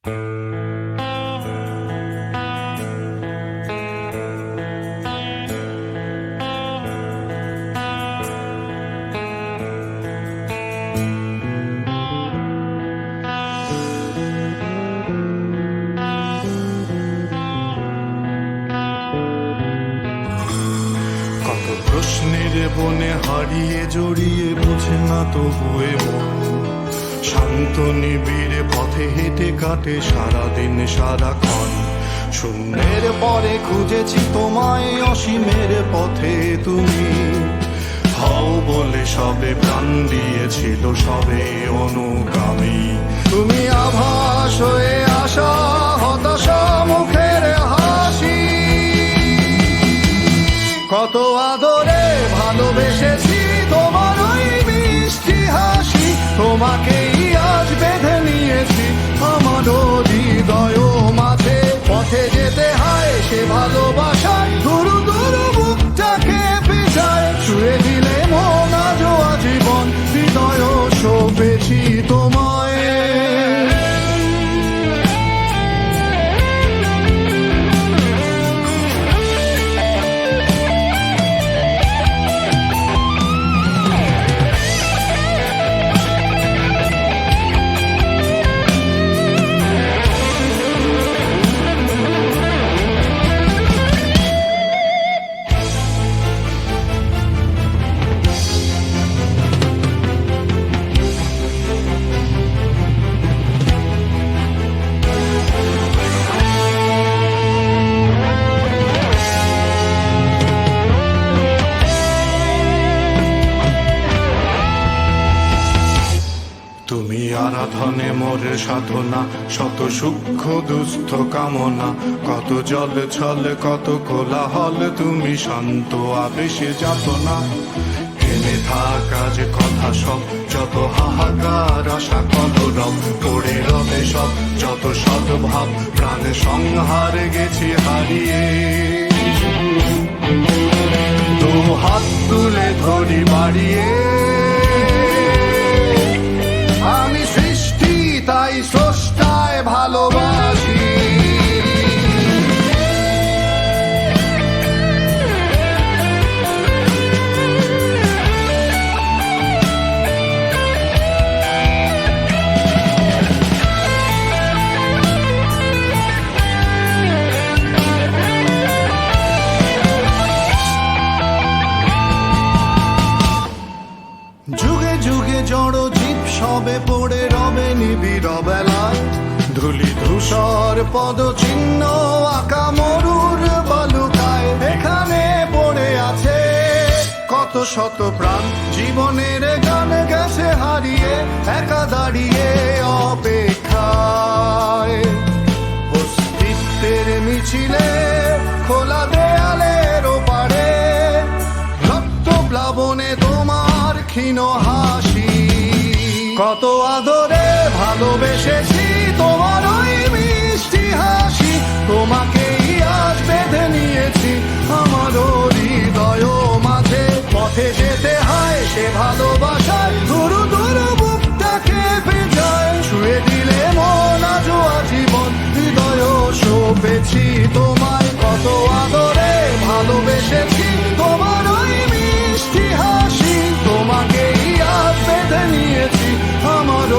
প্রশ্নের বনে হারিয়ে জড়িয়ে বুঝে না তবুয়ে মন শান্ত নিবিড় পথে হেঁটে কাটে সারাদিন সারাক্ষণ। শূন্যের পরে খুঁজেছি তোমায় অসীমের পথে, তুমি হও বলে সবে প্রাণ দিয়েছিল সবে অনুগামী। তুমি আভাস হয়ে আসা হতাশা মুখের হাসি, কত আদরে ভালোবেসেছি তোমার ওই মিষ্টি হাসি। তোমাকেই আজ বেঁধে নিয়েছি আমার হৃদয় মাঝে, পথে যেতে হয় সে ভালোবাসায় দুরু দুরু বুকটাকে পেঁচায়। ছুঁয়ে দিলে মন আজও আজীবন হৃদয় শোভেছি তোমায়। তুমি আরাধনে মোর সাধনা, শত সূক্ষ্ম দুস্থ কামনা, কত জল ছল কত কোলাহল, তুমি শান্ত আবেশে যাতনা। থেমে থাকা যে কথা সব, যত হাহাকার আশা কলরব, পড়ে রবে সব যত সদ্ভাব, প্রাণ সংহার গেছি হারিয়ে। দু হাত তুলে ধরি বাড়িয়ে, আমি সৃষ্টি তাই স্রষ্টায় ভালোবাসি। যুগে যুগে জড় জীব সবে পড়ে রবে নিবিড় বেলায়, ধুলি ধূসর পদ চিহ্ন আঁকা মরুর বালুকায়। এখানে পড়ে আছে কত শত প্রাণ, জীবনের গান গেছে হারিয়ে একা দাঁড়িয়ে অপেক্ষায়। অস্তিত্বের মিছিলে খোলা দেয়ালের ওপারে, রক্ত প্লাবনে তোমার ক্ষীণ হাসি, কত আদরে ভালোবেসেছি তোমার ওই মিষ্টি হাসি। তোমাকেই আজ বেঁধে নিয়েছি আমার হৃদয় মাঝে, পথে যেতে হয় সে ভালোবাসায় দুরু দুরু বুকটাকে পেঁচায়। ছুঁয়ে দিলে মন আজও আজীবন হৃদয় শোভেছি তোমায়, কত আদরে ভালোবেসেছি তোমার ওই মিষ্টি হাসি। তোমাকেই আজ বেঁধে নিয়েছি আমার